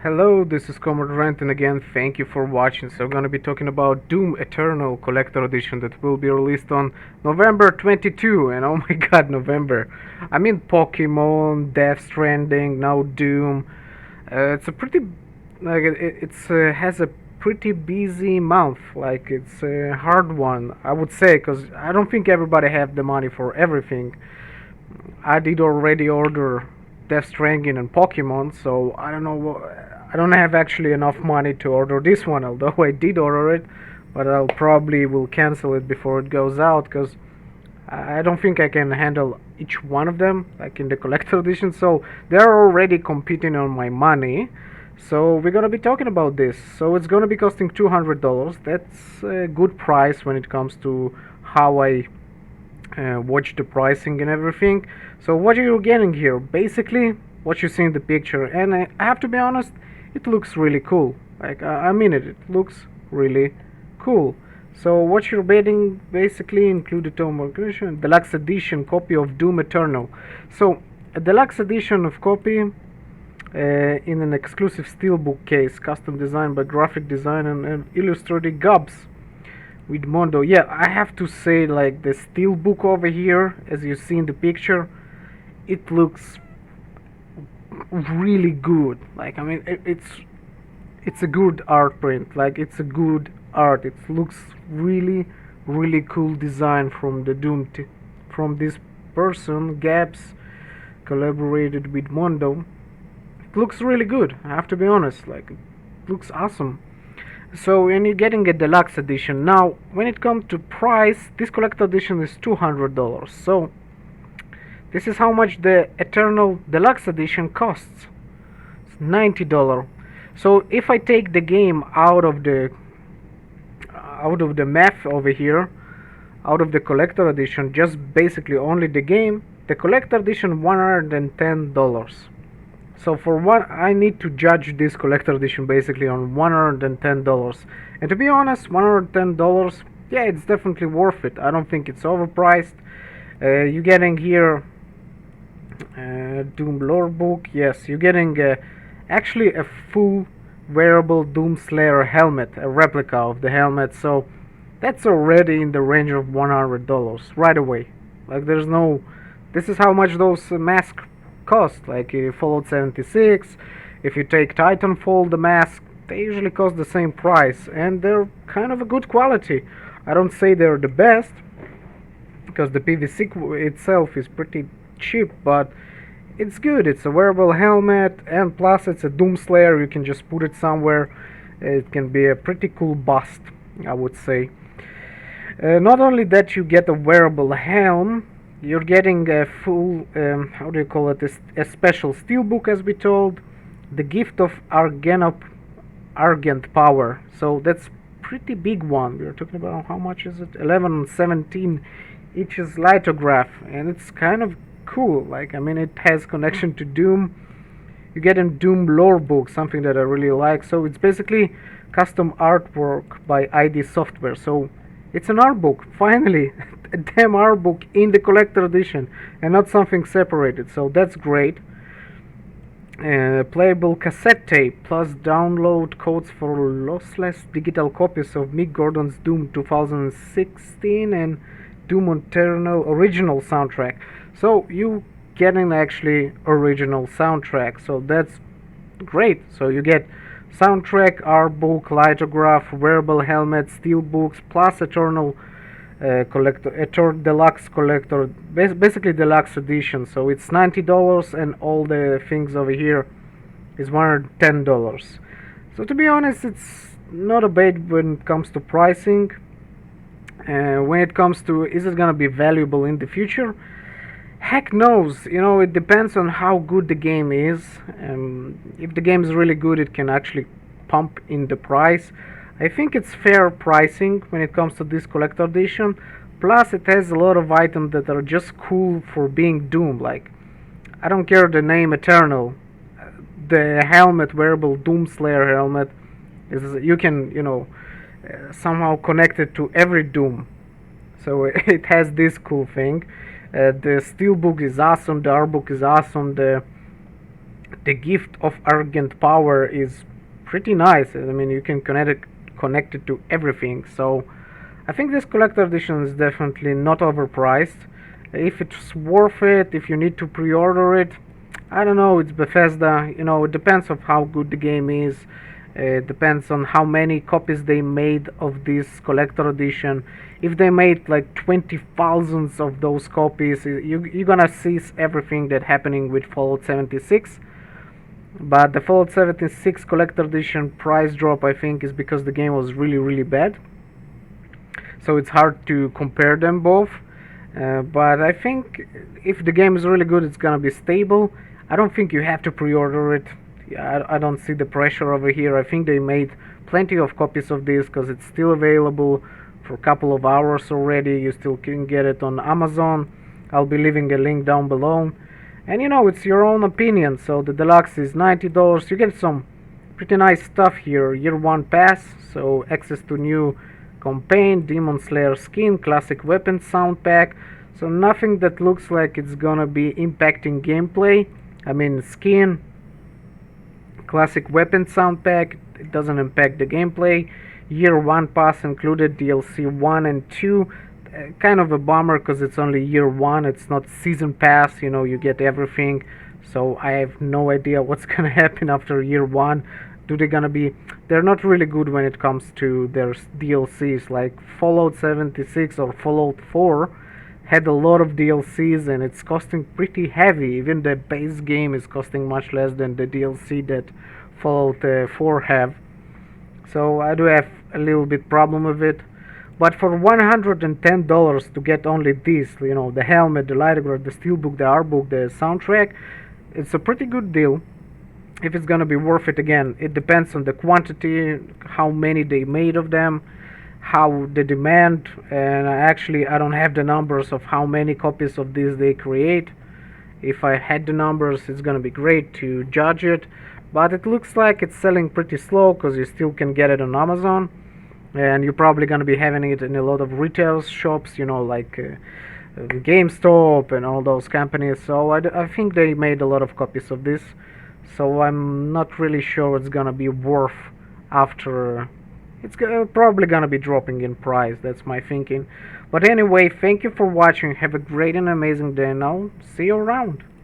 Hello, this is Comrade Rent, and again, thank you for watching. So, I'm gonna be talking about Doom Eternal Collector Edition that will be released on November 22. And oh my god, November! I mean, Pokemon, Death Stranding, now Doom. It's a pretty, like, it's has a pretty busy month. Like, it's a hard one, I would say, because I don't think everybody have the money for everything. I did already order Death Stranding and Pokemon, so I don't know. I don't have actually enough money to order this one, although I did order it, but I'll probably will cancel it before it goes out because I don't think I can handle each one of them, like in the collector edition. So they're already competing on my money. So we're gonna be talking about this. So it's gonna be costing $200. That's a good price when it comes to how I watch the pricing and everything. So what are you getting here? Basically, what you see in the picture, and I have to be honest, it looks really cool. Like I mean it looks really cool. So what you're getting basically included edition, deluxe edition copy of Doom Eternal. So a deluxe edition of copy in an exclusive steelbook case, custom designed by graphic design and illustrated gobs with Mondo. Yeah, I have to say, like, the steelbook over here, as you see in the picture, it looks really good. Like, I mean, it's a good art print. Like, it's a good art. It looks really cool design from the from this person. Gabs collaborated with Mondo. It looks really good. I have to be honest. Like, it looks awesome. So when you're getting a deluxe edition, now when it comes to price, this collector edition is $200. So this is how much the Eternal Deluxe Edition costs. It's $90. So if I take the game out of the math over here, out of the collector edition, just basically only the game, the collector edition $110. So for what I need to judge this collector edition basically on $110. And to be honest, $110, yeah, it's definitely worth it. I don't think it's overpriced. You're getting here Doom lore book. Yes, you're getting actually a full wearable Doom Slayer helmet, a replica of the helmet. So that's already in the range of $100 right away. Like, there's no, this is how much those masks cost. Like, Fallout 76, if you take Titanfall, the mask, they usually cost the same price, and they're kind of a good quality. I don't say they're the best because the PVC itself is pretty cheap, but it's good. It's a wearable helmet, and plus it's a Doom Slayer. You can just put it somewhere. It can be a pretty cool bust, I would say. Not only that, you get a wearable helm, you're getting a full, how do you call it, a special steelbook, as we told, the gift of Argent power. So that's pretty big one. We're talking about, how much is it? 11 and 17 inches lithograph, and it's kind of cool. Like, I mean, it has connection to Doom. You get a Doom lore book, something that I really like. So it's basically custom artwork by ID Software. So it's an art book, finally. A damn art book in the collector edition, and not something separated. So that's great. Playable cassette tape plus download codes for lossless digital copies of Mick Gordon's Doom 2016 and Doom Eternal original soundtrack. So you getting actually original soundtrack, so that's great. So you get soundtrack, art book, lithograph, wearable helmet, steel books, plus Eternal deluxe collector, basically deluxe edition. So it's $90, and all the things over here is $110. So to be honest, it's not a bad when it comes to pricing. When it comes to, is it gonna be valuable in the future? Heck knows. You know, it depends on how good the game is. If the game is really good, it can actually pump in the price. I think it's fair pricing when it comes to this collector edition. Plus, it has a lot of items that are just cool for being Doom. Like, I don't care the name Eternal. The helmet, wearable Doom Slayer helmet, is, you can, you know, somehow connect it to every Doom. So it has this cool thing. The steelbook is awesome. The artbook is awesome. The The gift of arrogant power is pretty nice. I mean, you can connect it to everything. So I think this collector edition is definitely not overpriced. If it's worth it, if you need to pre-order it, I don't know. It's Bethesda. You know, it depends on how good the game is. It depends on how many copies they made of this collector edition. If they made like 20,000 of those copies, you're gonna see everything that happening with Fallout 76. But the Fallout 76 collector edition price drop, I think, is because the game was really, really bad. So it's hard to compare them both. But I think if the game is really good, it's gonna be stable. I don't think you have to pre-order it. I don't see the pressure over here. I think they made plenty of copies of this because it's still available for a couple of hours already. You still can get it on Amazon. I'll be leaving a link down below. And you know, it's your own opinion. So the deluxe is $90. You get some pretty nice stuff here. Year 1 pass, so access to new campaign, Demon Slayer skin, classic weapon sound pack. So nothing that looks like it's gonna be impacting gameplay. I mean, skin, classic weapon sound pack, it doesn't impact the gameplay. Year 1 pass included DLC 1 and 2. Kind of a bummer because it's only year 1, it's not season pass, you know, you get everything. So I have no idea what's gonna happen after year 1. Do they gonna be, they're not really good when it comes to their DLCs. Like Fallout 76 or Fallout 4 had a lot of DLCs and it's costing pretty heavy. Even the base game is costing much less than the DLC that Fallout 4 have. So I do have a little bit problem with it. But for $110 to get only this, you know, the helmet, the light guard, the steelbook, the artbook, the soundtrack, it's a pretty good deal. If it's gonna be worth it, again, it depends on the quantity, how many they made of them, how the demand, and I don't have the numbers of how many copies of this they create. If I had the numbers, it's gonna be great to judge it, but it looks like it's selling pretty slow because you still can get it on Amazon, and you're probably gonna be having it in a lot of retail shops, you know, like GameStop and all those companies. So I think they made a lot of copies of this. So I'm not really sure it's gonna be worth after. It's probably gonna be dropping in price. That's my thinking. But anyway, thank you for watching. Have a great and amazing day, and I'll see you around.